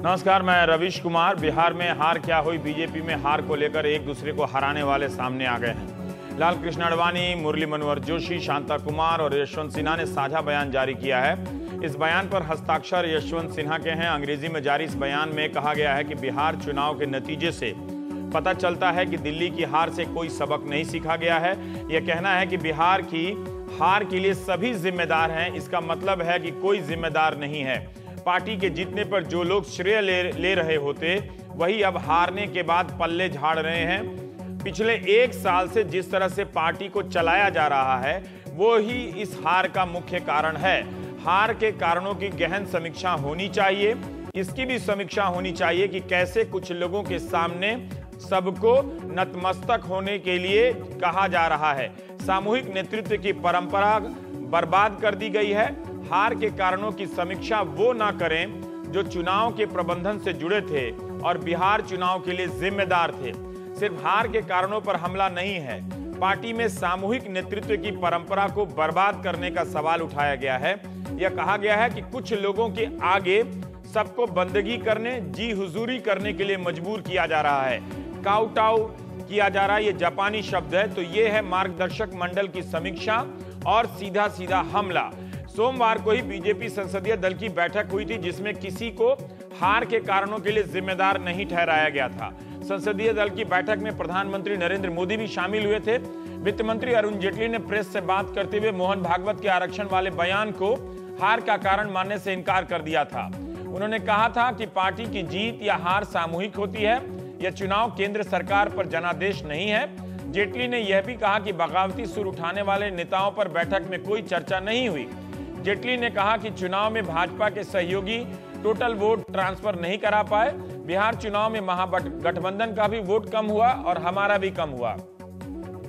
नमस्कार, मैं रविश कुमार। बिहार में हार क्या हुई, बीजेपी में हार को लेकर एक दूसरे को हराने वाले सामने आ गए हैं। लाल कृष्ण आडवाणी, मुरली मनोहर जोशी, शांता कुमार और यशवंत सिन्हा ने साझा बयान जारी किया है। इस बयान पर हस्ताक्षर यशवंत सिन्हा के हैं। अंग्रेजी में जारी इस बयान में कहा गया है कि बिहार चुनाव के नतीजे से पता चलता है कि दिल्ली की हार से कोई सबक नहीं सीखा गया है। यह कहना है कि बिहार की हार के लिए सभी जिम्मेदार हैं। इसका मतलब है कि कोई जिम्मेदार नहीं है। पार्टी के जीतने पर जो लोग श्रेय ले रहे होते, वही अब हारने के बाद पल्ले झाड़ रहे हैं। पिछले एक साल से जिस तरह से पार्टी को चलाया जा रहा है, वो ही इस हार का मुख्य कारण है। हार के कारणों की गहन समीक्षा होनी चाहिए। इसकी भी समीक्षा होनी चाहिए कि कैसे कुछ लोगों के सामने सबको नतमस्तक होने के लिए कहा जा रहा है। सामूहिक नेतृत्व की परंपरा बर्बाद कर दी गई है। हार के कारणों की समीक्षा वो ना करें जो चुनाव के प्रबंधन से जुड़े थे और बिहार चुनाव के लिए जिम्मेदार थे। सिर्फ हार के कारणों पर हमला नहीं है। पार्टी में सामूहिक नेतृत्व की परंपरा को बर्बाद करने का सवाल उठाया गया है। यह कहा गया है कि कुछ लोगों के आगे सबको बंदगी करने, जी हुजूरी करने के लिए मजबूर किया जा रहा है। काउटाउ किया जा रहा है, ये जापानी शब्द है। तो ये है मार्गदर्शक मंडल की समीक्षा और सीधा सीधा हमला। सोमवार को ही बीजेपी संसदीय दल की बैठक हुई थी, जिसमें किसी को हार के कारणों के लिए जिम्मेदार नहीं ठहराया गया था। संसदीय दल की बैठक में प्रधानमंत्री नरेंद्र मोदी भी शामिल हुए थे। वित्त मंत्री अरुण जेटली ने प्रेस से बात करते हुए मोहन भागवत के आरक्षण वाले बयान को हार का कारण मानने से इनकार कर दिया था। उन्होंने कहा था कि पार्टी की जीत या हार सामूहिक होती है। यह चुनाव केंद्र सरकार पर जनादेश नहीं है। जेटली ने यह भी कहा कि बगावती सुर उठाने वाले नेताओं पर बैठक में कोई चर्चा नहीं हुई। जेटली ने कहा कि चुनाव में भाजपा के सहयोगी टोटल वोट ट्रांसफर नहीं करा पाए। बिहार चुनाव में महागठबंधन का भी वोट कम हुआ और हमारा भी कम हुआ।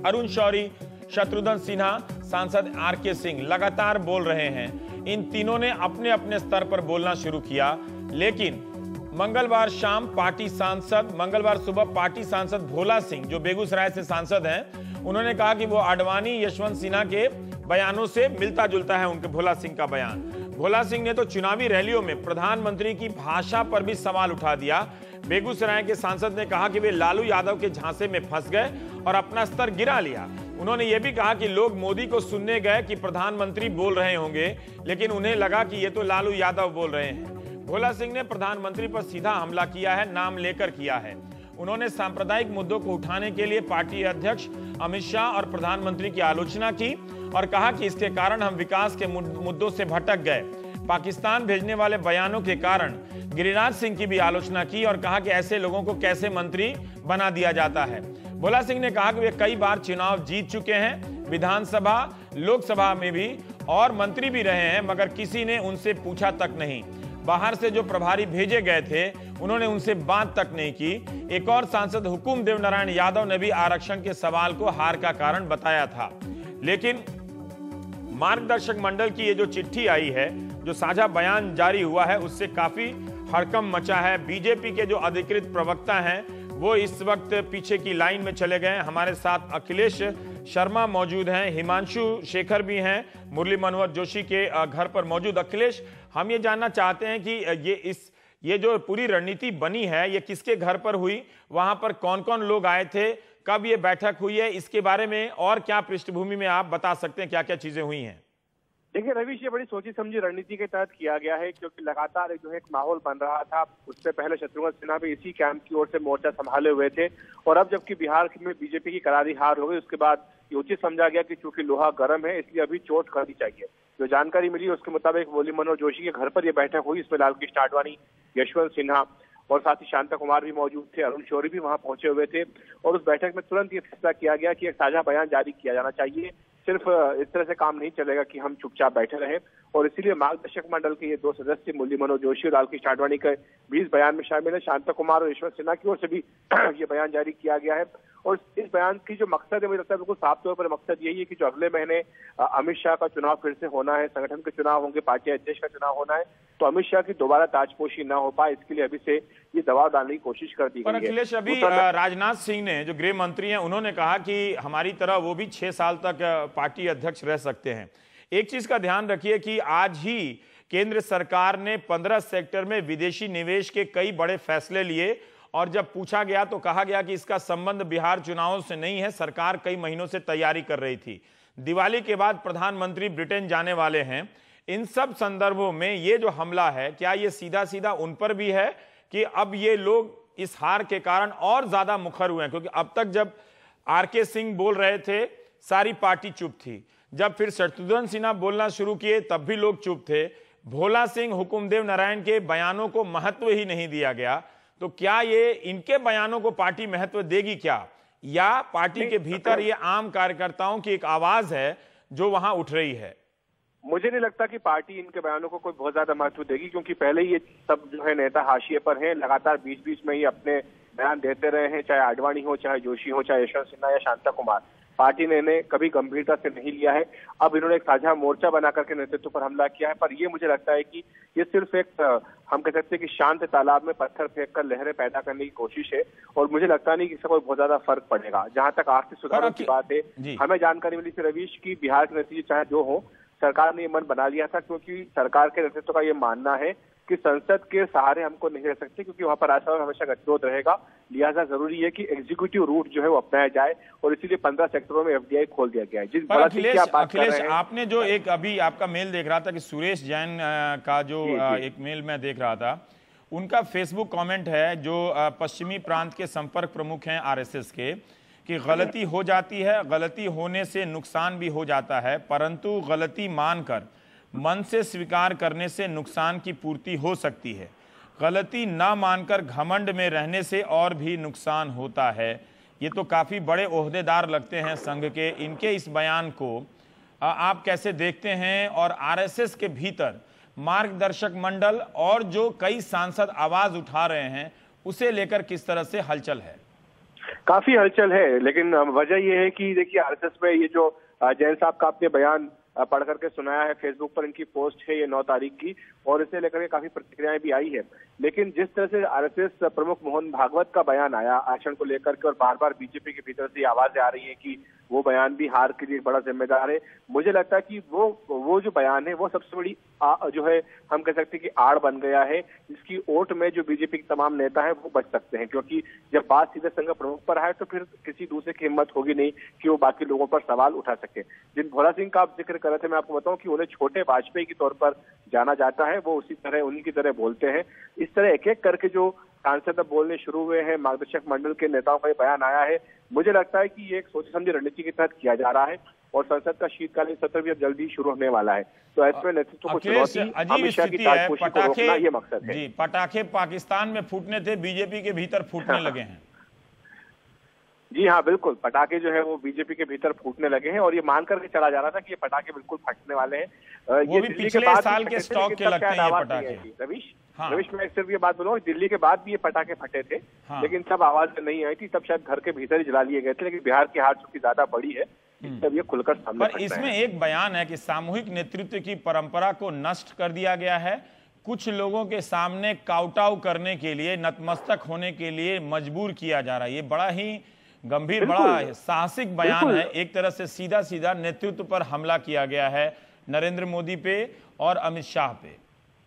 अरुण शौरी, शत्रुघ्न सिन्हा, सांसद आरके सिंह लगातार बोल रहे हैं। इन तीनों ने अपने अपने स्तर पर बोलना शुरू किया, लेकिन मंगलवार सुबह पार्टी सांसद भोला सिंह, जो बेगूसराय से सांसद हैं, उन्होंने कहा कि वो आडवाणी यशवंत सिन्हा के बयानों से मिलता जुलता है उनके भोला सिंह का बयान। भोला सिंह ने तो चुनावी रैलियों में प्रधानमंत्री की भाषा पर भी सवाल उठा दिया। बेगूसराय के सांसद ने कहा कि वे लालू यादव के झांसे में फंस गए और अपना स्तर गिरा लिया। उन्होंने ये भी कहा कि लोग मोदी को सुनने गए कि प्रधानमंत्री बोल रहे होंगे, लेकिन उन्हें लगा कि ये तो लालू यादव बोल रहे हैं। भोला सिंह ने प्रधानमंत्री पर सीधा हमला किया है, नाम लेकर किया है। उन्होंने सांप्रदायिक मुद्दों को उठाने के लिए पार्टी अध्यक्ष अमित शाह और प्रधानमंत्री की आलोचना की और कहा कि इसके कारण हम विकास के मुद्दों से भटक गए। पाकिस्तान भेजने वाले बयानों के कारण गिरिराज सिंह की भी आलोचना की और कहा कि ऐसे लोगों को कैसे मंत्री बना दिया जाता है। भोला सिंह ने कहा कि वे कई बार चुनाव जीत चुके हैं, विधानसभा, लोकसभा में भी, और मंत्री भी रहे हैं, मगर किसी ने उनसे पूछा तक नहीं। बाहर से जो प्रभारी भेजे गए थे, उन्होंने उनसे बात तक नहीं की। एक और सांसद हुकुम देव नारायण यादव ने भी आरक्षण के सवाल को हार का कारण बताया था। लेकिन मार्गदर्शक मंडल की ये जो चिट्ठी आई है, जो साझा बयान जारी हुआ है, उससे काफी हड़कंप मचा है। बीजेपी के जो अधिकृत प्रवक्ता हैं, वो इस वक्त पीछे की लाइन में चले गए। हमारे साथ अखिलेश शर्मा मौजूद हैं, हिमांशु शेखर भी हैं, मुरली मनोहर जोशी के घर पर मौजूद। अखिलेश, हम ये जानना चाहते हैं कि ये जो पूरी रणनीति बनी है, ये किसके घर पर हुई, वहां पर कौन कौन लोग आए थे, कब ये बैठक हुई है, इसके बारे में और क्या पृष्ठभूमि में आप बता सकते हैं, क्या क्या चीजें हुई हैं? देखिए रवीश, ये बड़ी सोची समझी रणनीति के तहत किया गया है, क्योंकि लगातार जो है एक माहौल बन रहा था। उससे पहले शत्रुघ्न सिन्हा भी इसी कैंप की ओर से मोर्चा संभाले हुए थे, और अब जबकि बिहार में बीजेपी की करारी हार हो गई, उसके बाद ये उचित समझा गया कि चूंकि लोहा गर्म है, इसलिए अभी चोट करनी चाहिए। जो जानकारी मिली उसके मुताबिक मुरली मनोहर जोशी के घर पर यह बैठक हुई। इसमें लाल कृष्ण आडवाणी, यशवंत सिन्हा और साथ ही शांता कुमार भी मौजूद थे। अरुण शौरी भी वहां पहुंचे हुए थे, और उस बैठक में तुरंत ये फैसला किया गया कि एक साझा बयान जारी किया जाना चाहिए। सिर्फ इस तरह से काम नहीं चलेगा कि हम चुपचाप बैठे रहें, और इसीलिए मार्गदर्शक मंडल के ये दो सदस्य मुरली मनोहर जोशी और लाल कृष्ण आडवाणी के 20 बयान में शामिल है। शांता कुमार और यशवंत सिन्हा की ओर से भी ये बयान जारी किया गया है। और इस बयान की जो मकसद है, मुझे लगता है बिल्कुल साफ तौर पर मकसद यही है कि जो अगले महीने अमित शाह का चुनाव फिर से होना है, संगठन के चुनाव होंगे, पार्टी अध्यक्ष का चुनाव होना है, तो अमित शाह की दोबारा ताजपोशी न हो पाए, इसके लिए अभी से ये दबाव डालने की कोशिश कर दी गई है। अखिलेश, अभी राजनाथ सिंह ने, जो गृह मंत्री हैं, उन्होंने कहा कि हमारी तरह वो भी 6 साल तक पार्टी अध्यक्ष रह सकते हैं। एक चीज का ध्यान रखिए कि आज ही केंद्र सरकार ने 15 सेक्टर में विदेशी निवेश के कई बड़े फैसले लिए और जब पूछा गया तो कहा गया कि इसका संबंध बिहार चुनावों से नहीं है, सरकार कई महीनों से तैयारी कर रही थी। दिवाली के बाद प्रधानमंत्री ब्रिटेन जाने वाले हैं। इन सब संदर्भों में ये जो हमला है, क्या ये सीधा सीधा उन पर भी है कि अब ये लोग इस हार के कारण और ज्यादा मुखर हुए हैं? क्योंकि अब तक जब आरके सिंह बोल रहे थे सारी पार्टी चुप थी, जब फिर शत्रुघ्न सिन्हा बोलना शुरू किए तब भी लोग चुप थे, भोला सिंह, हुकुमदेव नारायण के बयानों को महत्व ही नहीं दिया गया। तो क्या ये इनके बयानों को पार्टी महत्व देगी क्या, या पार्टी के भीतर ये आम कार्यकर्ताओं की एक आवाज है जो वहां उठ रही है? मुझे नहीं लगता कि पार्टी इनके बयानों को कोई बहुत ज्यादा महत्व देगी, क्योंकि पहले ये सब जो है नेता हाशिए पर हैं, लगातार बीच बीच में ही अपने बयान देते रहे हैं, चाहे आडवाणी हो, चाहे जोशी हो, चाहे यशवंत सिन्हा या शांता कुमार। पार्टी ने इन्हें कभी गंभीरता से नहीं लिया है। अब इन्होंने एक साझा मोर्चा बना करके नेतृत्व पर हमला किया है, पर ये मुझे लगता है कि ये सिर्फ एक हम कह सकते हैं कि शांत तालाब में पत्थर फेंक कर लहरें पैदा करने की कोशिश है, और मुझे लगता नहीं कि इससे कोई बहुत ज्यादा फर्क पड़ेगा। जहां तक आर्थिक सुधारों की बात है, हमें जानकारी मिली थी रवीश की बिहार के नतीजे चाहे जो हो, सरकार ने ये मन बना लिया था, क्योंकि सरकार के नेतृत्व का ये मानना है कि संसद के सहारे हमको नहीं रह सकते, क्योंकि वहां पर आशा और हमेशा गतिरोध रहेगा। लिहाजा जरूरी है कि एग्जीक्यूटिव रूट जो है वो अपनाया जाए, और इसीलिए 15 सेक्टरों में एफडीआई खोल दिया गया है। जिस अखिलेश, आपने जो एक अभी आपका मेल देख रहा था कि सुरेश जैन का जो एक मेल मैं देख रहा था, उनका फेसबुक कमेंट है जो पश्चिमी प्रांत के संपर्क प्रमुख हैं आरएसएस के, कि गलती हो जाती है, गलती होने से नुकसान भी हो जाता है, परंतु गलती मानकर मन से स्वीकार करने से नुकसान की पूर्ति हो सकती है। गलती ना मानकर घमंड में रहने से और भी नुकसान होता है। ये तो काफ़ी बड़े ओहदेदार लगते हैं संघ के। इनके इस बयान को आप कैसे देखते हैं? और आरएसएस के भीतर मार्गदर्शक मंडल और जो कई सांसद आवाज उठा रहे हैं, उसे लेकर किस तरह से हलचल है? काफी हलचल है, लेकिन वजह यह है कि देखिए आरएसएस में ये जो जैन साहब का आपने बयान पढ़ करके सुनाया है, फेसबुक पर इनकी पोस्ट है ये 9 तारीख की, और इसे लेकर के काफी प्रतिक्रियाएं भी आई है। लेकिन जिस तरह से आरएसएस प्रमुख मोहन भागवत का बयान आया आरक्षण को लेकर के, और बार बार बीजेपी के भीतर से आवाजें आ रही है कि वो बयान भी हार के लिए बड़ा जिम्मेदार है, मुझे लगता है कि वो जो बयान है वो सबसे बड़ी जो है हम कह सकते हैं कि आड़ बन गया है, जिसकी ओट में जो बीजेपी के तमाम नेता हैं वो बच सकते हैं। क्योंकि जब बात सीधे संघ प्रमुख पर आए तो फिर किसी दूसरे की हिम्मत होगी नहीं कि वो बाकी लोगों पर सवाल उठा सके। जिन भोला सिंह का आप जिक्र कर रहे थे, मैं आपको बताऊं कि उन्हें छोटे वाजपेयी के तौर पर जाना जाता है, वो उसी तरह उन्हीं की तरह बोलते हैं। इस तरह एक एक करके जो सांसद अब बोलने शुरू हुए हैं, मार्गदर्शक मंडल के नेताओं का ये बयान आया है, मुझे लगता है कि ये एक सोची समझी रणनीति के तहत किया जा रहा है, और संसद का शीतकालीन सत्र भी अब जल्दी शुरू होने वाला है। तो ऐसे नेतृत्व को चुनौती, अजीब स्थिति है। पटाखे, ये मकसद है जी, पटाखे पाकिस्तान में फूटने थे, बीजेपी के भीतर फूटने लगे हैं। जी हाँ, बिल्कुल, पटाखे जो है वो बीजेपी के भीतर फूटने लगे हैं, और ये मान करके चला जा रहा था कि ये पटाखे बिल्कुल फटने वाले हैं। वो ये भी दिल्ली पिछले के बाद साल के स्टॉक के लगते हैं ये पटाखे। रवीश, हाँ। रवीश, मैं सिर्फ ये बात बोलूँ, दिल्ली के बाद भी ये पटाखे फटे थे, हाँ। लेकिन तब आवाज नहीं आई थी, तब शायद घर के भीतर ही जला लिए गए थे। लेकिन बिहार की हार चूंकि ज्यादा बड़ी है, तब ये खुलकर सामने पर इसमें एक बयान है कि सामूहिक नेतृत्व की परंपरा को नष्ट कर दिया गया है। कुछ लोगों के सामने काउटाव करने के लिए, नतमस्तक होने के लिए मजबूर किया जा रहा है। ये बड़ा ही गंभीर, बड़ा साहसिक बयान है। एक तरह से सीधा सीधा नेतृत्व पर हमला किया गया है, नरेंद्र मोदी पे और अमित शाह पे।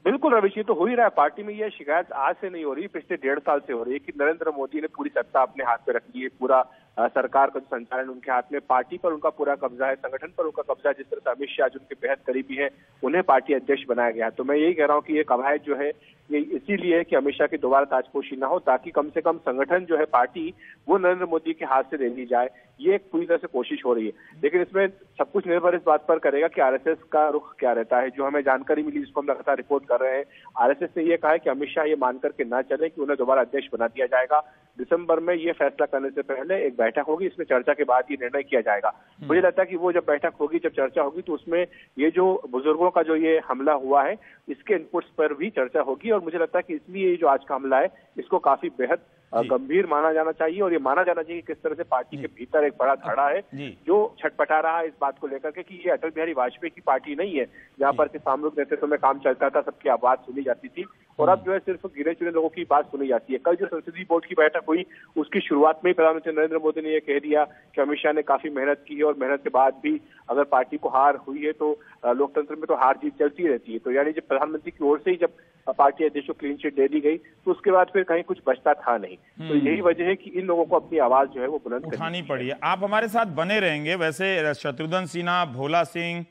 बिल्कुल रवीश, ये तो हो ही रहा है। पार्टी में ये शिकायत आज से नहीं हो रही, पिछले 1.5 साल से हो रही है कि नरेंद्र मोदी ने पूरी सत्ता अपने हाथ में रख ली है, पूरा सरकार का जो संचालन उनके हाथ में, पार्टी पर उनका पूरा कब्जा है, संगठन पर उनका कब्जा है। जिस तरह से अमित शाह जो उनके बेहद करीबी है, उन्हें पार्टी अध्यक्ष बनाया गया। तो मैं यही कह रहा हूँ कि ये कवायद जो है ये इसीलिए है कि अमित शाह की दोबारा ताजपोशी ना हो, ताकि कम से कम संगठन जो है पार्टी वो नरेंद्र मोदी के हाथ से ले ली जाए। ये एक पूरी तरह से कोशिश हो रही है, लेकिन इसमें सब कुछ निर्भर इस बात पर करेगा कि आरएसएस का रुख क्या रहता है। जो हमें जानकारी मिली, जिसको हम लगातार रिपोर्ट कर रहे हैं, आरएसएस ने यह कहा है कि अमित शाह ये मानकर के ना चले कि उन्हें दोबारा अध्यक्ष बना दिया जाएगा। दिसंबर में ये फैसला करने से पहले एक बैठक होगी, इसमें चर्चा के बाद ये निर्णय किया जाएगा। मुझे लगता है कि वो जब बैठक होगी, जब चर्चा होगी, तो उसमें ये जो बुजुर्गों का जो ये हमला हुआ है, इसके इनपुट्स पर भी चर्चा होगी। और मुझे लगता है कि इसलिए ये जो आज का हमला है, इसको काफी बेहद गंभीर माना जाना चाहिए और ये माना जाना चाहिए कि किस तरह से पार्टी के भीतर एक बड़ा धड़ा है जो छटपटा रहा है इस बात को लेकर के कि ये अटल बिहारी वाजपेयी की पार्टी नहीं है जहां पर कि सामूहिक नेतृत्व में काम चलता था, सबकी आवाज सुनी जाती थी और अब जो है सिर्फ गिने चुने लोगों की बात सुनी जाती है। कल जो संसदीय बोर्ड की बैठक हुई उसकी शुरुआत में ही प्रधानमंत्री नरेंद्र मोदी ने यह कह दिया कि अमित शाह ने काफी मेहनत की है और मेहनत के बाद भी अगर पार्टी को हार हुई है तो लोकतंत्र में तो हार जीत चलती रहती है। तो यानी जब प्रधानमंत्री की ओर से ही जब पार्टी अध्यक्ष को क्लीन चिट दे दी गई तो उसके बाद फिर कहीं कुछ बचता था नहीं। तो यही वजह है कि इन लोगों को अपनी आवाज जो है वो बुलंद उठानी पड़ी है। आप हमारे साथ बने रहेंगे। वैसे शत्रुघ्न सिन्हा, भोला सिंह,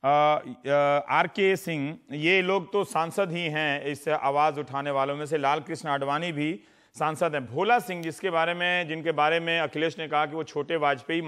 आर.के. सिंह, ये लोग तो सांसद ही हैं इस आवाज उठाने वालों में से। लाल कृष्ण आडवाणी भी सांसद हैं। भोला सिंह जिनके बारे में अखिलेश ने कहा कि वो छोटे वाजपेयी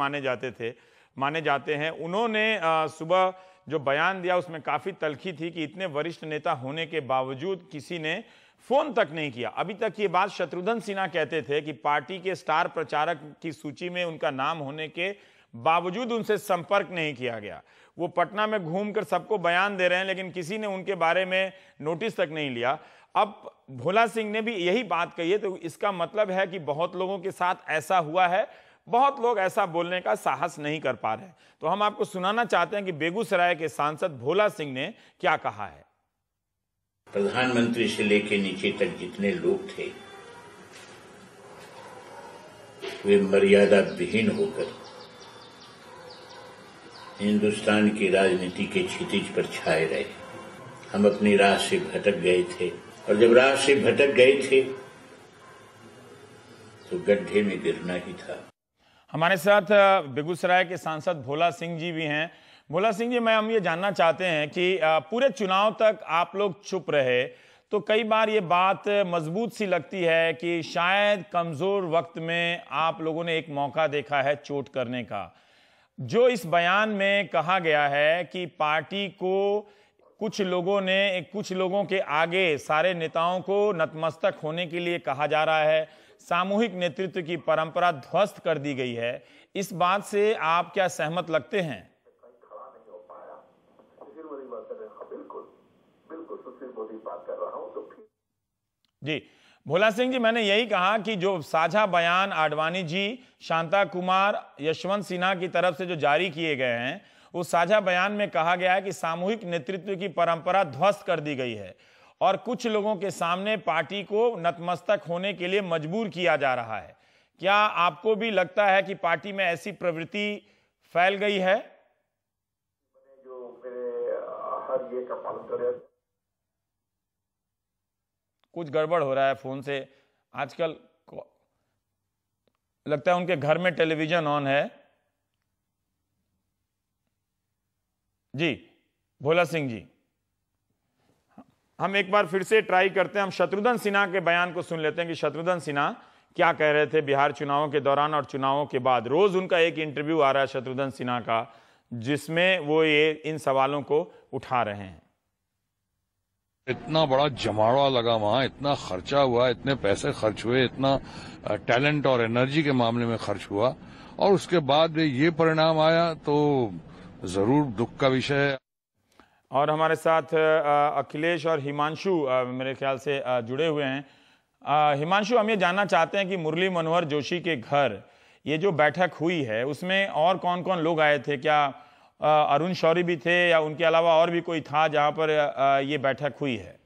माने जाते हैं, उन्होंने सुबह जो बयान दिया उसमें काफी तलखी थी कि इतने वरिष्ठ नेता होने के बावजूद किसी ने फोन तक नहीं किया। अभी तक ये बात शत्रुघ्न सिन्हा कहते थे कि पार्टी के स्टार प्रचारक की सूची में उनका नाम होने के बावजूद उनसे संपर्क नहीं किया गया। वो पटना में घूमकर सबको बयान दे रहे हैं लेकिन किसी ने उनके बारे में नोटिस तक नहीं लिया। अब भोला सिंह ने भी यही बात कही है, तो इसका मतलब है कि बहुत लोगों के साथ ऐसा हुआ है, बहुत लोग ऐसा बोलने का साहस नहीं कर पा रहे। तो हम आपको सुनाना चाहते हैं कि बेगूसराय के सांसद भोला सिंह ने क्या कहा है। प्रधानमंत्री से लेकर नीचे तक जितने लोग थे वे मर्यादा विहीन होकर हिंदुस्तान की राजनीति के क्षितिज पर छाए रहे। हम अपनी राह से भटक गए थे और जब राह से भटक गए थे तो गड्ढे में गिरना ही था। हमारे साथ बेगूसराय के सांसद भोला सिंह जी भी हैं। भोला सिंह जी, हम ये जानना चाहते हैं कि पूरे चुनाव तक आप लोग चुप रहे, तो कई बार ये बात मजबूत सी लगती है कि शायद कमजोर वक्त में आप लोगों ने एक मौका देखा है चोट करने का। जो इस बयान में कहा गया है कि पार्टी को कुछ लोगों के आगे सारे नेताओं को नतमस्तक होने के लिए कहा जा रहा है, सामूहिक नेतृत्व की परंपरा ध्वस्त कर दी गई है, इस बात से आप क्या सहमत लगते हैं? जी भोला सिंह जी, मैंने यही कहा कि जो साझा बयान आडवाणी जी, शांता कुमार, यशवंत सिन्हा की तरफ से जो जारी किए गए हैं, उस साझा बयान में कहा गया है कि सामूहिक नेतृत्व की परंपरा ध्वस्त कर दी गई है और कुछ लोगों के सामने पार्टी को नतमस्तक होने के लिए मजबूर किया जा रहा है। क्या आपको भी लगता है कि पार्टी में ऐसी प्रवृत्ति फैल गई है? कुछ गड़बड़ हो रहा है फोन से आजकल, लगता है उनके घर में टेलीविजन ऑन है। जी भोला सिंह जी, हम एक बार फिर से ट्राई करते हैं। हम शत्रुघ्न सिन्हा के बयान को सुन लेते हैं कि शत्रुघ्न सिन्हा क्या कह रहे थे बिहार चुनावों के दौरान और चुनावों के बाद। रोज उनका एक इंटरव्यू आ रहा है शत्रुघ्न सिन्हा का, जिसमें वो इन सवालों को उठा रहे हैं। इतना बड़ा जमावड़ा लगा वहां, इतना खर्चा हुआ, इतने पैसे खर्च हुए, इतना टैलेंट और एनर्जी के मामले में खर्च हुआ और उसके बाद ये परिणाम आया तो जरूर दुख का विषय है। और हमारे साथ अखिलेश और हिमांशु मेरे ख्याल से जुड़े हुए हैं। हिमांशु, हम ये जानना चाहते हैं कि मुरली मनोहर जोशी के घर ये जो बैठक हुई है उसमें और कौन कौन लोग आए थे? क्या अरुण शौरी भी थे या उनके अलावा और भी कोई था जहां पर ये बैठक हुई है?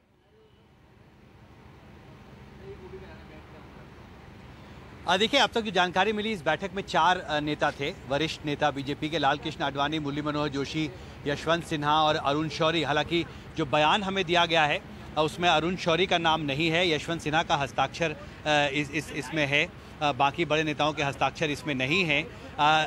देखिए, अब तक जो जानकारी मिली, इस बैठक में 4 नेता थे, वरिष्ठ नेता बीजेपी के लाल कृष्ण आडवाणी, मुरली मनोहर जोशी, यशवंत सिन्हा और अरुण शौरी। हालांकि जो बयान हमें दिया गया है उसमें अरुण शौरी का नाम नहीं है, यशवंत सिन्हा का हस्ताक्षर इसमें है, बाकी बड़े नेताओं के हस्ताक्षर इसमें नहीं है।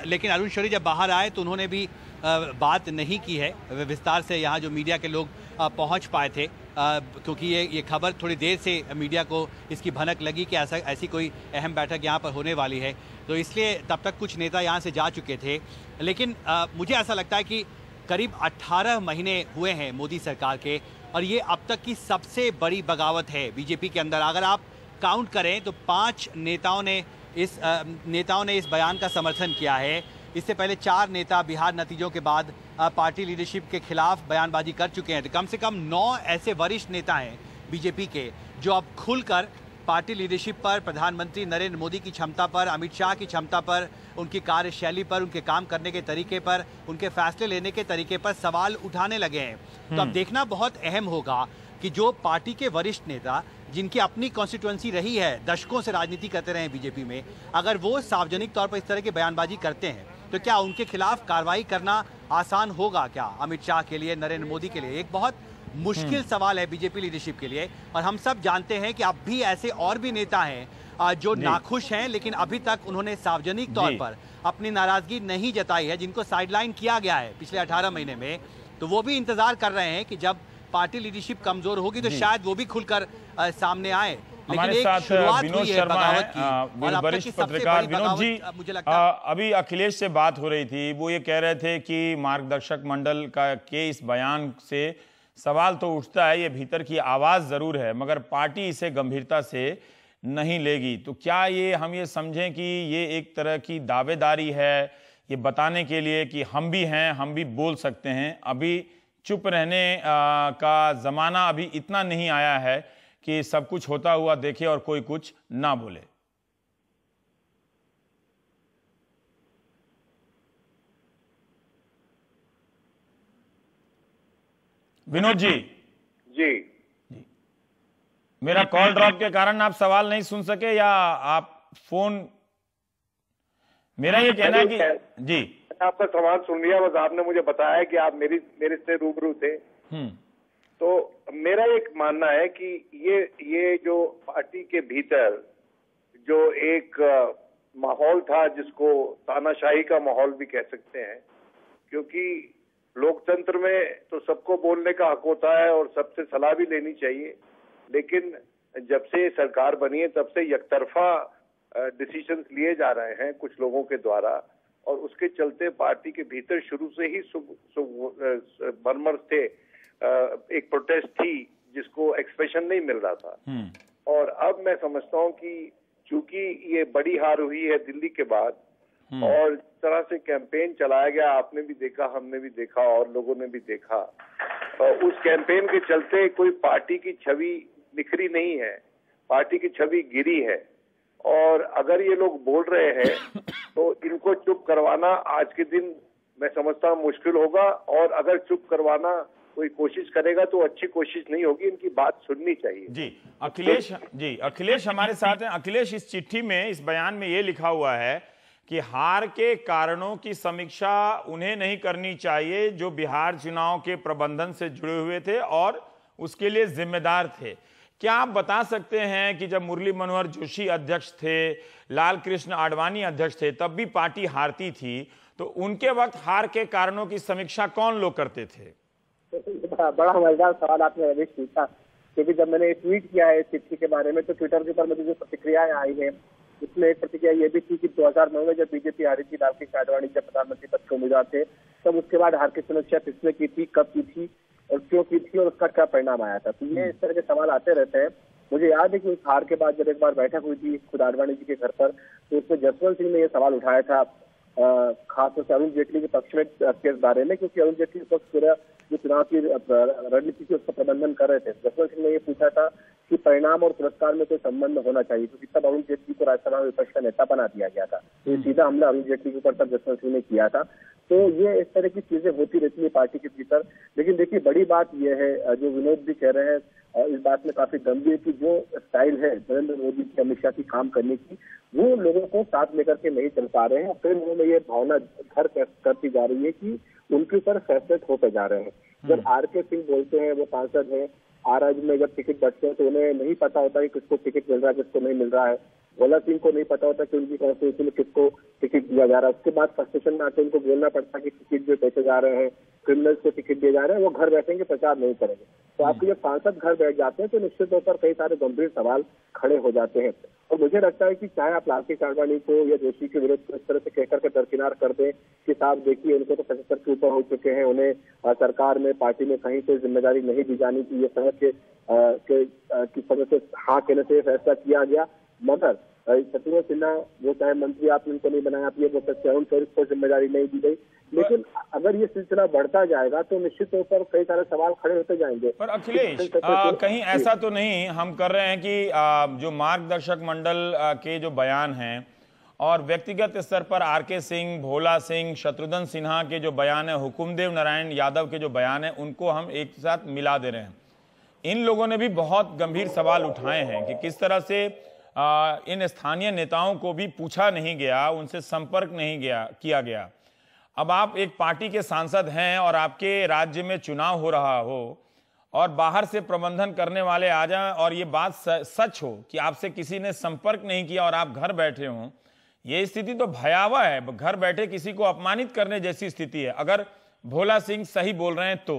लेकिन अरुण शौरी जब बाहर आए तो उन्होंने भी बात नहीं की है विस्तार से। यहाँ जो मीडिया के लोग पहुँच पाए थे, क्योंकि ये खबर थोड़ी देर से मीडिया को इसकी भनक लगी कि ऐसी कोई अहम बैठक यहाँ पर होने वाली है, तो इसलिए तब तक कुछ नेता यहाँ से जा चुके थे। लेकिन मुझे ऐसा लगता है कि करीब 18 महीने हुए हैं मोदी सरकार के और ये अब तक की सबसे बड़ी बगावत है बीजेपी के अंदर। अगर आप काउंट करें तो 5 नेताओं ने इस बयान का समर्थन किया है। इससे पहले 4 नेता बिहार नतीजों के बाद पार्टी लीडरशिप के खिलाफ बयानबाजी कर चुके हैं। तो कम से कम 9 ऐसे वरिष्ठ नेता हैं बीजेपी के जो अब खुलकर पार्टी लीडरशिप पर, प्रधानमंत्री नरेंद्र मोदी की क्षमता पर, अमित शाह की क्षमता पर, उनकी कार्यशैली पर, उनके काम करने के तरीके पर, उनके फैसले लेने के तरीके पर सवाल उठाने लगे हैं। तो अब देखना बहुत अहम होगा कि जो पार्टी के वरिष्ठ नेता जिनकी अपनी कॉन्स्टिट्यूएंसी रही है, दशकों से राजनीति करते रहे हैं बीजेपी में, अगर वो सार्वजनिक तौर पर इस तरह की बयानबाजी करते हैं तो क्या उनके खिलाफ कार्रवाई करना आसान होगा क्या अमित शाह के लिए, नरेंद्र मोदी के लिए? एक बहुत मुश्किल सवाल है बीजेपी लीडरशिप के लिए। और हम सब जानते हैं कि अब भी ऐसे और भी नेता हैं जो नाखुश हैं, लेकिन अभी तक उन्होंने सार्वजनिक तौर पर अपनी नाराजगी नहीं जताई है, जिनको साइडलाइन किया गया है पिछले 18 महीने में। तो वो भी इंतजार कर रहे हैं कि जब पार्टी लीडरशिप कमजोर होगी तो शायद वो भी खुलकर सामने आए। हमारे साथ विनोद शर्मा है, वरिष्ठ पत्रकार। विनोद जी, मुझे लगता अभी अखिलेश से बात हो रही थी, वो ये कह रहे थे कि मार्गदर्शक मंडल के इस बयान से सवाल तो उठता है, ये भीतर की आवाज जरूर है, मगर पार्टी इसे गंभीरता से नहीं लेगी। तो क्या ये हम ये समझें कि ये एक तरह की दावेदारी है, ये बताने के लिए कि हम भी हैं, हम भी बोल सकते हैं, अभी चुप रहने का जमाना अभी इतना नहीं आया है कि सब कुछ होता हुआ देखे और कोई कुछ ना बोले? विनोद जी। जी, मेरा कॉल ड्रॉप के कारण आप सवाल नहीं सुन सके या आप फोन? मेरा ये कहना है कि जी, आपका सवाल सुन लिया, बस आपने मुझे बताया कि आप मेरे से रूबरू थे। तो मेरा एक मानना है कि ये जो पार्टी के भीतर जो एक माहौल था, जिसको तानाशाही का माहौल भी कह सकते हैं, क्योंकि लोकतंत्र में तो सबको बोलने का हक होता है और सबसे सलाह भी लेनी चाहिए, लेकिन जब से सरकार बनी है तब से एकतरफा डिसीजंस लिए जा रहे हैं कुछ लोगों के द्वारा, और उसके चलते पार्टी के भीतर शुरू से ही बरमर्स थे, एक प्रोटेस्ट थी जिसको एक्सप्रेशन नहीं मिल रहा था। और अब मैं समझता हूं कि चूंकि ये बड़ी हार हुई है दिल्ली के बाद, और जिस तरह से कैंपेन चलाया गया, आपने भी देखा, हमने भी देखा और लोगों ने भी देखा, उस कैंपेन के चलते कोई पार्टी की छवि निखरी नहीं है, पार्टी की छवि गिरी है। और अगर ये लोग बोल रहे हैं तो इनको चुप करवाना आज के दिन मैं समझता हूँ मुश्किल होगा, और अगर चुप करवाना कोई कोशिश करेगा तो अच्छी कोशिश नहीं होगी, इनकी बात सुननी चाहिए। जी, अखिलेश हमारे साथ हैं। अखिलेश, इस चिट्ठी में, इस बयान में ये लिखा हुआ है कि हार के कारणों की समीक्षा उन्हें नहीं करनी चाहिए जो बिहार चुनाव के प्रबंधन से जुड़े हुए थे और उसके लिए जिम्मेदार थे। क्या आप बता सकते हैं कि जब मुरली मनोहर जोशी अध्यक्ष थे, लाल कृष्ण आडवाणी अध्यक्ष थे, तब भी पार्टी हारती थी, तो उनके वक्त हार के कारणों की समीक्षा कौन लोग करते थे? बड़ा मजेदार सवाल आपने रमेश पूछा, क्योंकि जब मैंने ट्वीट किया है चिट्ठी के बारे में तो ट्विटर के ऊपर मुझे जो प्रतिक्रियाएं आई हैं उसमें एक प्रतिक्रिया ये भी थी कि 2009 में जब बीजेपी हारी थी, लाल कृष्ण आडवाणी जब प्रधानमंत्री पद के उम्मीदवार थे, तब उसके बाद हार की समीक्षा किसने की थी, कब की थी और क्यों की थी और उसका क्या परिणाम आया था। तो ये इस तरह के सवाल आते रहते हैं। मुझे याद है कि उस हार के बाद जब एक बार बैठक हुई थी खुद आडवाणी जी के घर पर, तो उसमें जसवंत सिंह ने यह सवाल उठाया था, खासतौर से अरुण जेटली के पक्ष में के बारे में, क्योंकि अरुण जेटली के पक्ष पूरा जो चुनाव की रणनीति थी उसका प्रबंधन कर रहे थे। जसवंत सिंह ने ये पूछा था कि परिणाम और पुरस्कार में कोई संबंध होना चाहिए, क्योंकि तब अरुण जेटली को राज्यसभा में विपक्ष का नेता बना दिया गया था। तो ये सीधा हमला अरुण जेटली के ऊपर तब जसवंत सिंह ने किया था। तो ये इस तरह की चीजें होती रहती है पार्टी के भीतर। लेकिन देखिए, बड़ी बात यह है, जो विनोद भी कह रहे हैं, इस बात में काफी गंभीर की जो स्टाइल है नरेंद्र मोदी की, अमित शाह की काम करने की, वो लोगों को साथ लेकर के नहीं चल पा रहे हैं। फिर उन्होंने ये भावना घर करती जा रही है कि उनके ऊपर फैसले होते जा रहे हैं। जब आर.के. सिंह बोलते हैं, वो सांसद हैं, आरएज में जब टिकट बचते हैं तो उन्हें नहीं पता होता कि किसको टिकट मिल रहा है, किसको नहीं मिल रहा है। भोला सिंह को नहीं पता होता कि उनकी कॉन्स्टिट्यूंसी में किसको टिकट दिया जा रहा है। उसके बाद फ्रस्ट्रेशन में आके उनको बोलना पड़ता है कि टिकट जो पैसे जा रहे हैं, क्रिमिनल्स को टिकट दिए जा रहे हैं, वो घर बैठेंगे, प्रचार नहीं करेंगे। तो आपके जब सांसद घर बैठ जाते हैं तो निश्चित तौर पर कई सारे गंभीर सवाल खड़े हो जाते हैं। और मुझे लगता है कि चाहे आप लाल कृष्ण आडवाणी को या जोशी के विरुद्ध इस तरह से कहकर के दरकिनार कर दें कि साहब देखिए उनको तो 75 के ऊपर हो चुके हैं, उन्हें सरकार में, पार्टी में कहीं से जिम्मेदारी नहीं दी जानी थी, ये समझ के समय से हाँ कहने से फैसला किया गया, मगर शत्रुघ्न सिन्हा वो चाहे मंत्री आप इनको नहीं बनाया, आप ये बोल सकते हैं को जिम्मेदारी नहीं दी गई, लेकिन अगर ये सिलसिला बढ़ता जाएगा तो निश्चित तौर पर कई सारे सवाल खड़े होते जाएंगे। पर अखिलेश कहीं ऐसा तो नहीं हम कर रहे हैं कि जो मार्गदर्शक मंडल के जो बयान हैं और व्यक्तिगत स्तर पर आरके सिंह, भोला सिंह, शत्रुघ्न सिन्हा के जो बयान है, हुकुमदेव नारायण यादव के जो बयान है, उनको हम एक साथ मिला दे रहे हैं। इन लोगों ने भी बहुत गंभीर सवाल उठाए हैं कि किस तरह से इन स्थानीय नेताओं को भी पूछा नहीं गया, उनसे संपर्क नहीं किया गया। अब आप एक पार्टी के सांसद हैं और आपके राज्य में चुनाव हो रहा हो और बाहर से प्रबंधन करने वाले आ जाएं और ये बात सच हो कि आपसे किसी ने संपर्क नहीं किया और आप घर बैठे हों, ये स्थिति तो भयावह है। घर बैठे किसी को अपमानित करने जैसी स्थिति है, अगर भोला सिंह सही बोल रहे हैं तो।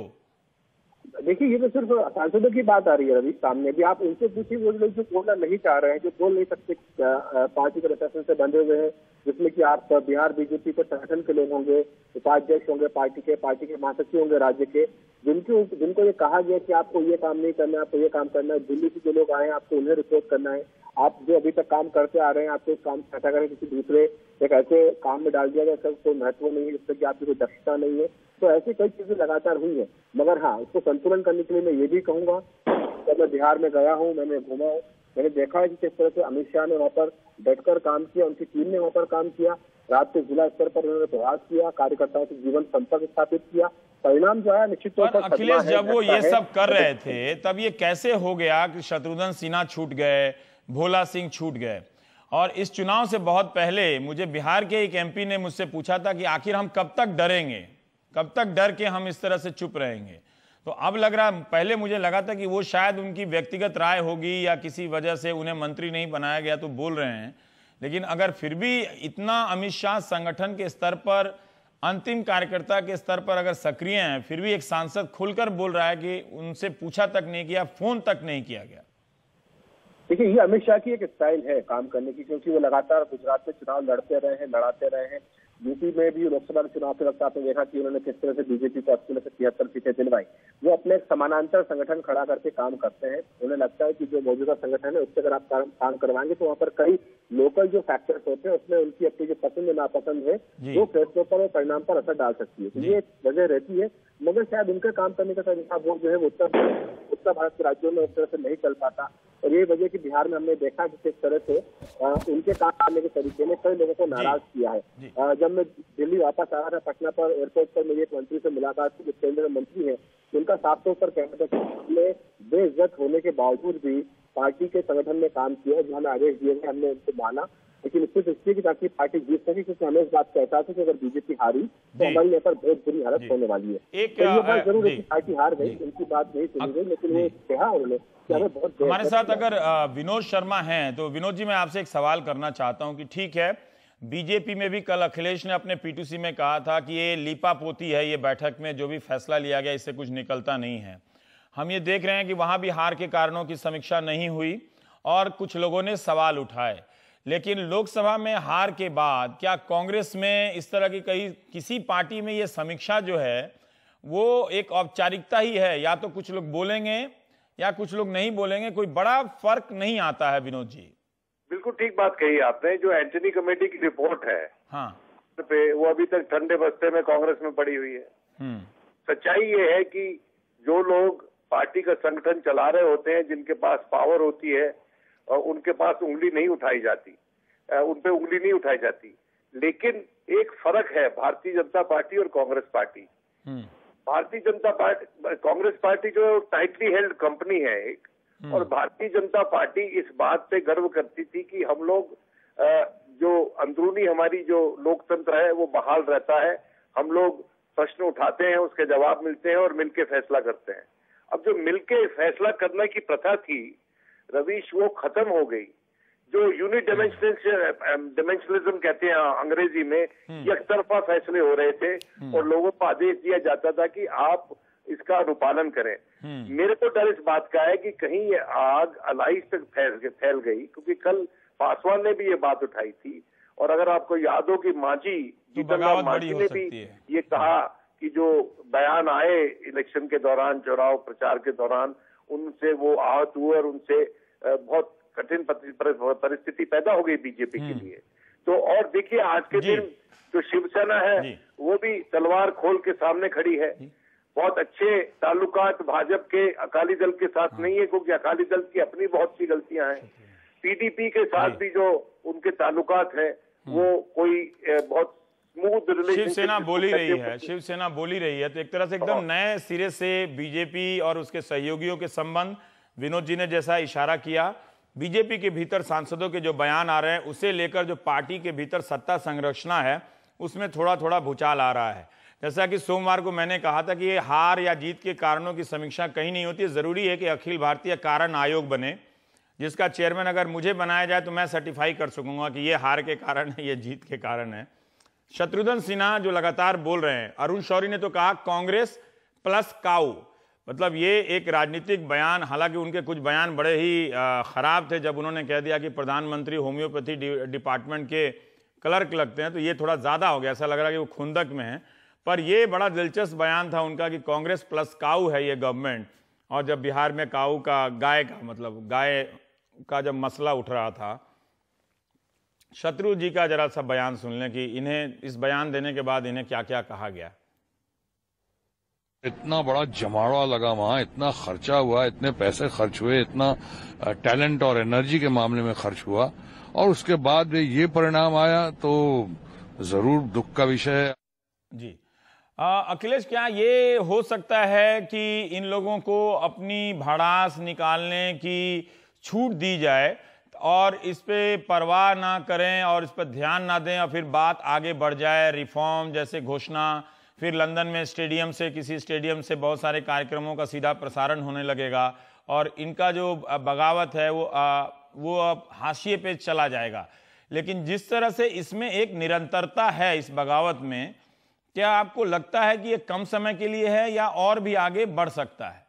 देखिए, ये तो सिर्फ सांसदों की बात आ रही है रवि, सामने भी आप उनसे पूछिए, वो लोग जो बोलना नहीं चाह रहे हैं, जो बोल नहीं सकते, पार्टी के प्रशासन से बंधे हुए हैं, जिसमें कि आप बिहार बीजेपी के संगठन के लोग होंगे, उपाध्यक्ष होंगे पार्टी के महासचिव होंगे राज्य के, जिनको ये कहा गया कि आपको ये काम नहीं करना है, आपको ये काम करना है, दिल्ली से जो लोग आए हैं आपको उन्हें रिपोर्ट करना है, आप जो अभी तक काम करते आ रहे हैं आपको काम ऐसा करें किसी दूसरे एक ऐसे काम में डाल दिया गया सर कोई महत्व नहीं है, जिससे कि आपकी कोई दक्षता नहीं है। तो ऐसी कई चीजें लगातार हुई है, मगर हाँ, उसको संतुलन करने के लिए मैं ये भी कहूंगा, जब मैं बिहार में गया हूँ, मैंने घूमा हूँ, मैंने देखा है कि किस तरह से अमित शाह ने वहाँ पर बैठकर काम किया, उनकी टीम ने वहाँ पर काम किया, रात के जिला स्तर पर उन्होंने प्रयास किया, कार्यकर्ताओं से जीवन संपर्क स्थापित किया, परिणाम जो है निश्चित तौर पर। अखिलेश, जब वो ये सब कर रहे थे तब ये कैसे हो गया कि शत्रुघ्न सिन्हा छूट गए, भोला सिंह छूट गए? और इस चुनाव से बहुत पहले मुझे बिहार के एक एमपी ने मुझसे पूछा था कि आखिर हम कब तक डरेंगे, कब तक डर के हम इस तरह से चुप रहेंगे। तो अब लग रहा, पहले मुझे लगा था कि वो शायद उनकी व्यक्तिगत राय होगी या किसी वजह से उन्हें मंत्री नहीं बनाया गया तो बोल रहे हैं, लेकिन अगर फिर भी इतना अमित शाह संगठन के स्तर पर, अंतिम कार्यकर्ता के स्तर पर अगर सक्रिय हैं, फिर भी एक सांसद खुलकर बोल रहा है कि उनसे पूछा तक नहीं किया, फोन तक नहीं किया गया। देखिए, ये अमित शाह की एक स्टाइल है काम करने की, क्योंकि वो लगातार गुजरात में चुनाव लड़ते रहे हैं, यूपी में भी लोकसभा के चुनाव के वक्त आपने देखा कि उन्होंने किस तरह से बीजेपी को 80 में से 73 सीटें दिलवाई। वो अपने एक समानांतर संगठन खड़ा करके काम करते हैं। उन्हें लगता है कि जो मौजूदा संगठन है उससे अगर आप काम करवाएंगे तो वहाँ पर कई लोकल जो फैक्टर्स होते हैं उसमें उनकी अपनी जो पसंद नापसंद है वो फैसलों पर और परिणाम पर असर डाल सकती है। तो ये वजह रहती है, मगर शायद उनके काम करने का तरीका वो जो है उत्तर भारत के राज्यों में उस तरह से नहीं चल पाता। और ये वजह कि बिहार में हमने देखा कि किस तरह से उनके काम करने के तरीके ने कई लोगों को नाराज किया है। जब मैं दिल्ली वापस आया था, पटना पर एयरपोर्ट पर मेरी एक मंत्री से मुलाकात की, जो केंद्रीय मंत्री है, उनका साफ तौर पर कहना था कि हमने बेइज्जत होने के बावजूद भी पार्टी के संगठन में काम किया, जो हमें आदेश दिए गए हमने उनको माना, लेकिन इससे दृष्टि की ताकि पार्टी जीत सके, क्योंकि हमें इस बात का एहसास है कि अगर बीजेपी हारी तो हमारी यहाँ पर बहुत बुरी हालत होने वाली है। एक बात जरूर है कि पार्टी हार गई, उनकी बात नहीं सुनी गई, लेकिन वो कहा उन्होंने कि हमें बहुत। हमारे साथ अगर विनोद शर्मा हैं तो विनोद जी, मैं आपसे एक सवाल करना चाहता हूं कि ठीक है, बीजेपी में भी कल अखिलेश ने अपने पीटूसी में कहा था कि ये लीपापोती है, ये बैठक में जो भी फैसला लिया गया इससे कुछ निकलता नहीं है। हम ये देख रहे हैं कि वहां भी हार के कारणों की समीक्षा नहीं हुई और कुछ लोगों ने सवाल उठाए, लेकिन लोकसभा में हार के बाद क्या कांग्रेस में इस तरह की किसी पार्टी में ये समीक्षा जो है वो एक औपचारिकता ही है, या तो कुछ लोग बोलेंगे या कुछ लोग नहीं बोलेंगे, कोई बड़ा फर्क नहीं आता है? विनोद जी, बिल्कुल ठीक बात कही आपने। जो एंटनी कमेटी की रिपोर्ट है, हाँ, पे वो अभी तक ठंडे बस्ते में कांग्रेस में पड़ी हुई है। सच्चाई ये है कि जो लोग पार्टी का संगठन चला रहे होते हैं, जिनके पास पावर होती है, और उनके पास उंगली नहीं उठाई जाती, उन पे उंगली नहीं उठाई जाती। लेकिन एक फर्क है भारतीय जनता पार्टी और Congress party. Bharatiya Janata party, Congress party जो टाइटली हेल्ड कंपनी है एक, और भारतीय जनता पार्टी इस बात पे गर्व करती थी कि हम लोग जो अंदरूनी हमारी जो लोकतंत्र है वो बहाल रहता है, हम लोग प्रश्न उठाते हैं, उसके जवाब मिलते हैं और मिलके फैसला करते हैं। अब जो मिलके फैसला करने की प्रथा थी रवीश, वो खत्म हो गई। जो यूनिट डिमेंशनलिज्म कहते हैं अंग्रेजी में, एक तरफा फैसले हो रहे थे और लोगों को आदेश दिया जाता था कि आप इसका अनुपालन करें। मेरे को डर इस बात का है कि कहीं ये आग अलाइज तक फैल गई, क्योंकि कल पासवान ने भी ये बात उठाई थी। और अगर आपको याद हो कि जीतनराम मांझी ने भी ये कहा कि जो बयान आए इलेक्शन के दौरान, चुनाव प्रचार के दौरान, उनसे वो आहत हुए और उनसे बहुत कठिन परिस्थिति पैदा हो गई बीजेपी के लिए। तो और देखिए आज के दिन जो शिवसेना है वो भी तलवार खोल के सामने खड़ी है। बहुत अच्छे ताल्लुकात भाजपा के अकाली दल के साथ नहीं है, क्योंकि अकाली दल की अपनी बहुत सी गलतियां हैं। पीडीपी के साथ भी जो उनके ताल्लुकात हैं वो कोई बहुत स्मूथ रिलेशनशिप शिवसेना बोली रही है, शिवसेना बोली रही है। तो एक तरह से एकदम नए सिरे से बीजेपी और उसके सहयोगियों के संबंध, विनोद जी ने जैसा इशारा किया, बीजेपी के भीतर सांसदों के जो बयान आ रहे हैं उसे लेकर जो पार्टी के भीतर सत्ता संरचना है उसमें थोड़ा थोड़ा भूचाल आ रहा है। जैसा कि सोमवार को मैंने कहा था कि ये हार या जीत के कारणों की समीक्षा कहीं नहीं होती है। जरूरी है कि अखिल भारतीय कारण आयोग बने, जिसका चेयरमैन अगर मुझे बनाया जाए तो मैं सर्टिफाई कर सकूंगा कि ये हार के कारण है, ये जीत के कारण है। शत्रुघ्न सिन्हा जो लगातार बोल रहे हैं, अरुण शौरी ने तो कहा कांग्रेस प्लस काऊ, मतलब ये एक राजनीतिक बयान। हालांकि उनके कुछ बयान बड़े ही खराब थे, जब उन्होंने कह दिया कि प्रधानमंत्री होम्योपैथी डिपार्टमेंट के क्लर्क लगते हैं, तो ये थोड़ा ज्यादा हो गया, ऐसा लग रहा है कि वो खुंदक में है। पर ये बड़ा दिलचस्प बयान था उनका कि कांग्रेस प्लस काऊ है ये गवर्नमेंट। और जब बिहार में काऊ का, गाय का, मतलब गाय का जब मसला उठ रहा था, शत्रु जी का जरा सा बयान सुन लें कि इन्हें इस बयान देने के बाद इन्हें क्या क्या कहा गया। इतना बड़ा जमावड़ा लगा वहां, इतना खर्चा हुआ, इतने पैसे खर्च हुए, इतना टैलेंट और एनर्जी के मामले में खर्च हुआ, और उसके बाद ये परिणाम आया तो जरूर दुख का विषय है। जी अखिलेश, क्या ये हो सकता है कि इन लोगों को अपनी भड़ास निकालने की छूट दी जाए और इस पे परवाह ना करें और इस पर ध्यान ना दें और फिर बात आगे बढ़ जाए, रिफॉर्म जैसे घोषणा, फिर लंदन में स्टेडियम से, किसी स्टेडियम से बहुत सारे कार्यक्रमों का सीधा प्रसारण होने लगेगा और इनका जो बगावत है वो अब हाशिए पे चला जाएगा। लेकिन जिस तरह से इसमें एक निरंतरता है इस बगावत में, क्या आपको लगता है कि ये कम समय के लिए है या और भी आगे बढ़ सकता है?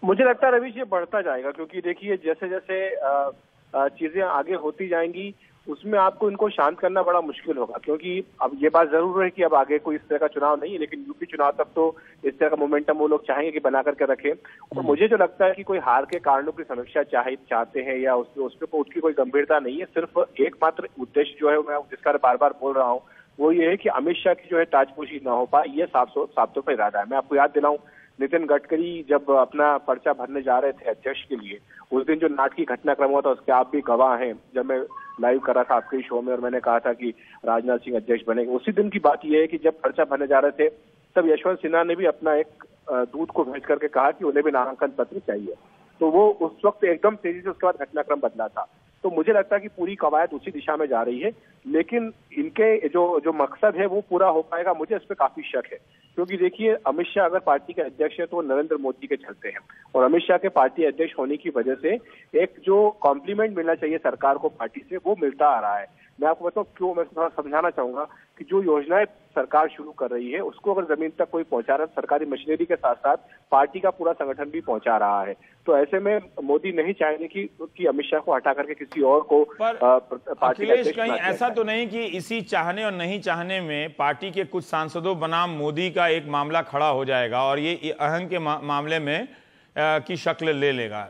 मुझे लगता है रवीश ये बढ़ता जाएगा, क्योंकि देखिए जैसे जैसे चीजें आगे होती जाएंगी उसमें आपको इनको शांत करना बड़ा मुश्किल होगा। क्योंकि अब ये बात जरूर है कि अब आगे कोई इस तरह का चुनाव नहीं है, लेकिन यूपी चुनाव तक तो इस तरह का मोमेंटम वो लोग चाहेंगे कि बना करके रखें। और मुझे जो लगता है कि कोई हार के कारणों की समीक्षा चाहते हैं या उसमें उसकी कोई गंभीरता नहीं है। सिर्फ एकमात्र उद्देश्य जो है मैं जिसका बार बार बोल रहा हूँ वो ये है कि अमित शाह की जो है ताजपोशी ना हो पाए, ये साफ तौर पर इरादा है। मैं आपको याद दिलाऊं, नितिन गडकरी जब अपना पर्चा भरने जा रहे थे अध्यक्ष के लिए, उस दिन जो नाटकीय घटनाक्रम हुआ था उसके आप भी गवाह हैं। जब मैं लाइव कर रहा था आपके शो में और मैंने कहा था कि राजनाथ सिंह अध्यक्ष बनेंगे, उसी दिन की बात यह है कि जब पर्चा भरने जा रहे थे तब यशवंत सिन्हा ने भी अपना एक दूत को भेज करके कहा कि उन्हें भी नामांकन पत्र चाहिए। तो वो उस वक्त एकदम तेजी से उसके बाद घटनाक्रम बदला था। तो मुझे लगता है कि पूरी कवायद उसी दिशा में जा रही है, लेकिन इनके जो मकसद है वो पूरा हो पाएगा, मुझे इस पर काफी शक है। क्योंकि देखिए अमित शाह अगर पार्टी के अध्यक्ष है तो नरेंद्र मोदी के चलते हैं, और अमित शाह के पार्टी अध्यक्ष होने की वजह से एक जो कॉम्प्लीमेंट मिलना चाहिए सरकार को पार्टी से वो मिलता आ रहा है। मैं आपको बताऊं क्यों, मैं थोड़ा समझाना चाहूंगा कि जो योजनाएं सरकार शुरू कर रही है उसको अगर जमीन तक कोई पहुंचा रहा है, सरकारी मशीनरी के साथ साथ पार्टी का पूरा संगठन भी पहुंचा रहा है। तो ऐसे में मोदी नहीं चाहेंगे कि अमित शाह को हटा करके किसी और को पार्टी का कहीं ऐसा तो नहीं कि इसी चाहने और नहीं चाहने में पार्टी के कुछ सांसदों बनाम मोदी का एक मामला खड़ा हो जाएगा और ये अहंग के मामले में की शक्ल ले लेगा।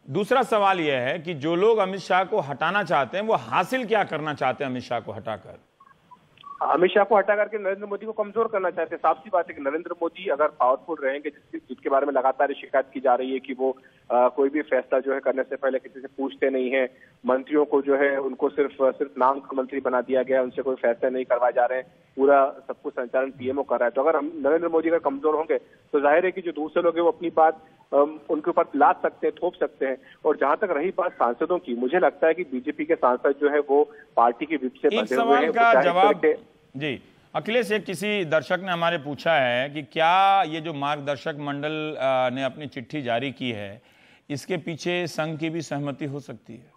दूसरा सवाल यह है कि जो लोग अमित शाह को हटाना चाहते हैं वो हासिल क्या करना चाहते हैं? अमित शाह को हटाकर अमित शाह को हटा करके नरेंद्र मोदी को कमजोर करना चाहते हैं। साफ सी बात है कि नरेंद्र मोदी अगर पावरफुल रहेंगे, जिसके बारे में लगातार शिकायत की जा रही है कि वो कोई भी फैसला जो है करने से पहले किसी से पूछते नहीं है, मंत्रियों को जो है उनको सिर्फ नाम का मंत्री बना दिया गया, उनसे कोई फैसले नहीं करवाए जा रहे हैं, पूरा सब कुछ संचालन पीएमओ कर रहा है। तो अगर हम नरेंद्र मोदी अगर कमजोर होंगे तो जाहिर है कि जो दूसरे लोग हैं वो अपनी बात उनके ऊपर लाद सकते हैं, थोप सकते हैं। और जहां तक रही बात सांसदों की, मुझे लगता है कि बीजेपी के सांसद जो है वो पार्टी की विप से बंधे हुए हैं। का जवाब जी अखिलेश, एक किसी दर्शक ने हमारे पूछा है कि क्या ये जो मार्गदर्शक मंडल ने अपनी चिट्ठी जारी की है इसके पीछे संघ की भी सहमति हो सकती है?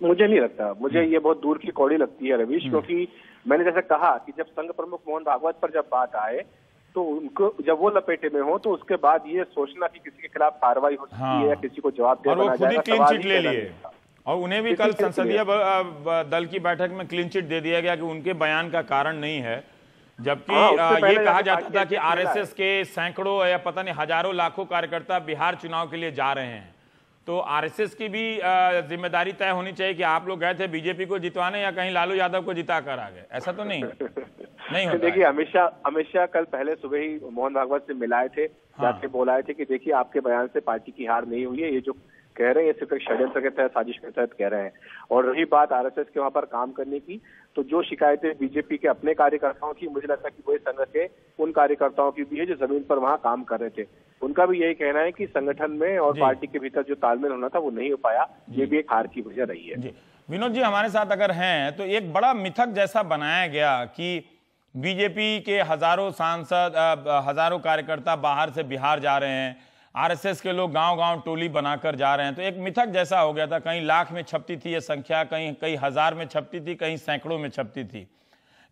मुझे नहीं लगता, मुझे ये बहुत दूर की कौड़ी लगती है रवीश। क्योंकि मैंने जैसे कहा कि जब संघ प्रमुख मोहन भागवत पर जब बात आए तो उनको जब वो लपेटे में हो तो उसके बाद ये सोचना कि किसी के खिलाफ कार्रवाई हो सकती है या किसी को जवाब देना जाएगा, क्लीन चिट ले लिए और उन्हें भी कल संसदीय दल की बैठक में क्लीन चिट दे दिया गया कि उनके बयान का कारण नहीं है। जबकि ये कहा जाता था कि आरएसएस के सैकड़ों या पता नहीं हजारों लाखों कार्यकर्ता बिहार चुनाव के लिए जा रहे हैं। तो आरएसएस की भी जिम्मेदारी तय होनी चाहिए कि आप लोग गए थे बीजेपी को जितवाने या कहीं लालू यादव को जिता कर आ गए, ऐसा तो नहीं होता। देखिए अमित शाह कल पहले सुबह ही मोहन भागवत से मिलाए थे, जाके बोलाए थे कि देखिए आपके बयान से पार्टी की हार नहीं हुई है, ये जो कह रहे हैं ये सिर्फ एक षड्यंत्र के तहत, साजिश के तहत कह रहे हैं। और रही बात आरएसएस के वहां पर काम करने की, तो जो शिकायतें बीजेपी के अपने कार्यकर्ताओं की, मुझे लगता है कि वही संघ के उन कार्यकर्ताओं की भी है जो जमीन पर वहां काम कर रहे थे। उनका भी यही कहना है कि संगठन में और पार्टी के भीतर जो तालमेल होना था वो नहीं हो पाया, ये भी एक हार की वजह रही है। विनोद जी हमारे साथ अगर हैं तो एक बड़ा मिथक जैसा बनाया गया कि बीजेपी के हजारों सांसद, हजारों कार्यकर्ता बाहर से बिहार जा रहे हैं, आरएसएस के लोग गांव-गांव टोली बनाकर जा रहे हैं, तो एक मिथक जैसा हो गया था। कहीं लाख में छपती थी ये संख्या, कहीं कई हजार में छपती थी, कहीं सैकड़ों में छपती थी।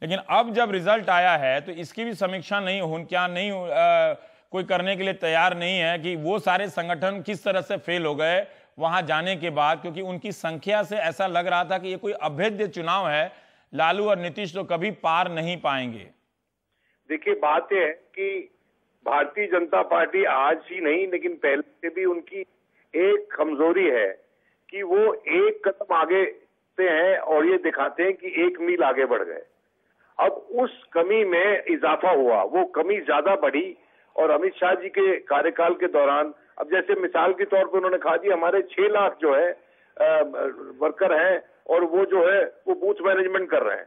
लेकिन अब जब रिजल्ट आया है तो इसकी भी समीक्षा कोई करने के लिए तैयार नहीं है कि वो सारे संगठन किस तरह से फेल हो गए वहां जाने के बाद, क्योंकि उनकी संख्या से ऐसा लग रहा था कि ये कोई अभेद्य चुनाव है, लालू और नीतीश तो कभी पार नहीं पाएंगे। देखिए बात यह है कि भारतीय जनता पार्टी आज ही नहीं लेकिन पहले से भी उनकी एक कमजोरी है कि वो एक कदम आगे से हैं और ये दिखाते हैं कि 1 मील आगे बढ़ गए। अब उस कमी में इजाफा हुआ, वो कमी ज्यादा बढ़ी और अमित शाह जी के कार्यकाल के दौरान, अब जैसे मिसाल के तौर पर उन्होंने कहा जी हमारे 6 लाख जो है वर्कर हैं और वो जो है वो बूथ मैनेजमेंट कर रहे हैं।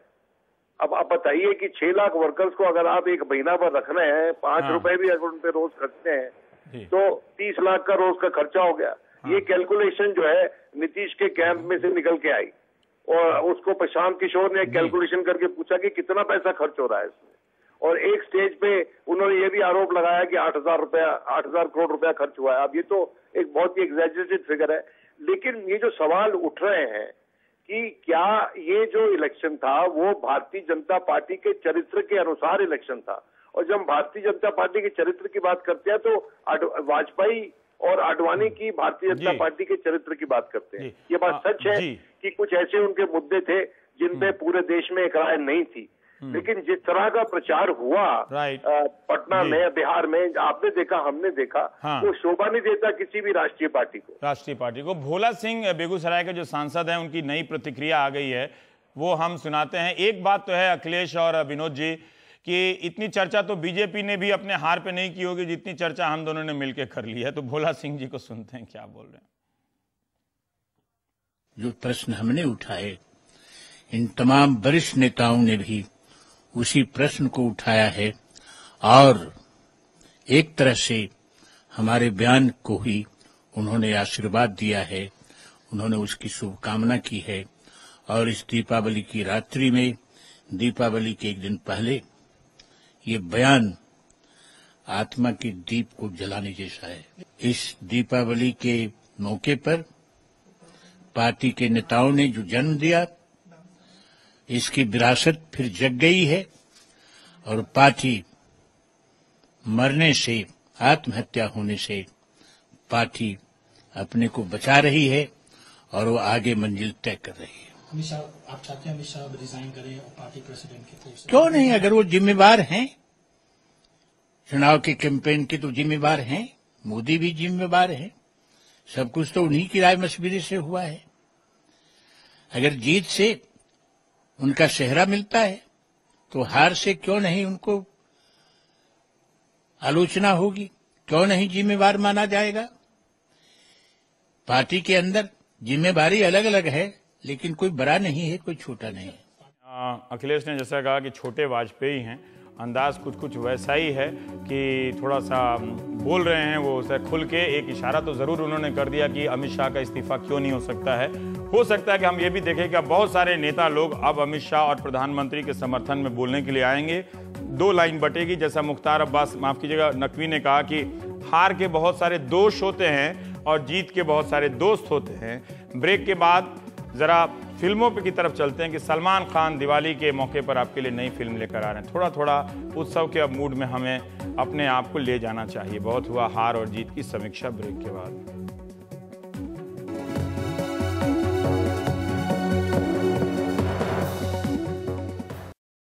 अब आप बताइए कि 6 लाख वर्कर्स को अगर आप एक महीना पर रख रहे हैं, 5 रुपए भी अगर उन पे रोज खर्चते हैं तो 30 लाख का रोज का खर्चा हो गया। ये कैलकुलेशन जो है नीतीश के कैंप में से निकल के आई और उसको प्रशांत किशोर ने कैलकुलेशन करके पूछा कि कितना पैसा खर्च हो रहा है इसमें, और एक स्टेज पे उन्होंने ये भी आरोप लगाया कि 8,000 करोड़ रुपया खर्च हुआ है। अब ये तो एक बहुत ही एग्जैजरेटेड फिगर है, लेकिन ये जो सवाल उठ रहे हैं कि क्या ये जो इलेक्शन था वो भारतीय जनता पार्टी के चरित्र के अनुसार इलेक्शन था, और जब भारतीय जनता पार्टी के चरित्र की बात करते हैं तो वाजपेयी और आडवाणी की भारतीय जनता पार्टी के चरित्र की बात करते हैं। ये बात सच है कि कुछ ऐसे उनके मुद्दे थे जिन पे पूरे देश में एक राय नहीं थी, लेकिन जिस तरह का प्रचार हुआ पटना में, बिहार में, आपने देखा, हमने देखा, वो शोभा नहीं देता किसी भी राष्ट्रीय पार्टी को। भोला सिंह बेगूसराय के जो सांसद हैं उनकी नई प्रतिक्रिया आ गई है, वो हम सुनाते हैं। एक बात तो है अखिलेश और विनोद जी कि इतनी चर्चा तो बीजेपी ने भी अपने हार पे नहीं की होगी जितनी चर्चा हम दोनों ने मिलकर कर ली है। तो भोला सिंह जी को सुनते हैं क्या बोल रहे हैं। जो प्रश्न हमने उठाए, इन तमाम वरिष्ठ नेताओं ने भी उसी प्रश्न को उठाया है और एक तरह से हमारे बयान को ही उन्होंने आशीर्वाद दिया है, उन्होंने उसकी शुभकामना की है। और इस दीपावली की रात्रि में, दीपावली के एक दिन पहले, ये बयान आत्मा के दीप को जलाने जैसा है। इस दीपावली के मौके पर पार्टी के नेताओं ने जो जन्म दिया, इसकी विरासत फिर जग गई है और पार्टी मरने से, आत्महत्या होने से पार्टी अपने को बचा रही है और वो आगे मंजिल तय कर रही है। अमित शाह, आप चाहते हैं अमित शाह रिजाइन करें और पार्टी प्रेसिडेंट के तौर से? क्यों नहीं, अगर वो जिम्मेवार हैं, चुनाव के कैंपेन के तो जिम्मेवार हैं, मोदी भी जिम्मेवार हैं, सब कुछ तो उन्हीं की राय मशविरे से हुआ है। अगर जीत से उनका सेहरा मिलता है तो हार से क्यों नहीं उनको आलोचना होगी, क्यों नहीं जिम्मेवार माना जाएगा। पार्टी के अंदर जिम्मेवारी अलग अलग है, लेकिन कोई बड़ा नहीं है, कोई छोटा नहीं है। अखिलेश ने जैसा कहा कि छोटे वाजपेयी हैं, अंदाज कुछ वैसा ही है कि थोड़ा सा बोल रहे हैं वो उसे खुल के। एक इशारा तो ज़रूर उन्होंने कर दिया कि अमित शाह का इस्तीफा क्यों नहीं हो सकता है। हो सकता है कि हम ये भी देखें कि बहुत सारे नेता लोग अब अमित शाह और प्रधानमंत्री के समर्थन में बोलने के लिए आएंगे। 2 लाइन बटेगी, जैसा मुख्तार अब्बास, माफ़ कीजिएगा, नकवी ने कहा कि हार के बहुत सारे दोष होते हैं और जीत के बहुत सारे दोस्त होते हैं। ब्रेक के बाद ज़रा फिल्मों की तरफ चलते हैं कि सलमान खान दिवाली के मौके पर आपके लिए नई फिल्म लेकर आ रहे हैं। थोड़ा थोड़ा उत्सव के अब मूड में हमें अपने आप को ले जाना चाहिए। बहुत हुआ हार और जीत की समीक्षा, ब्रेक के बाद।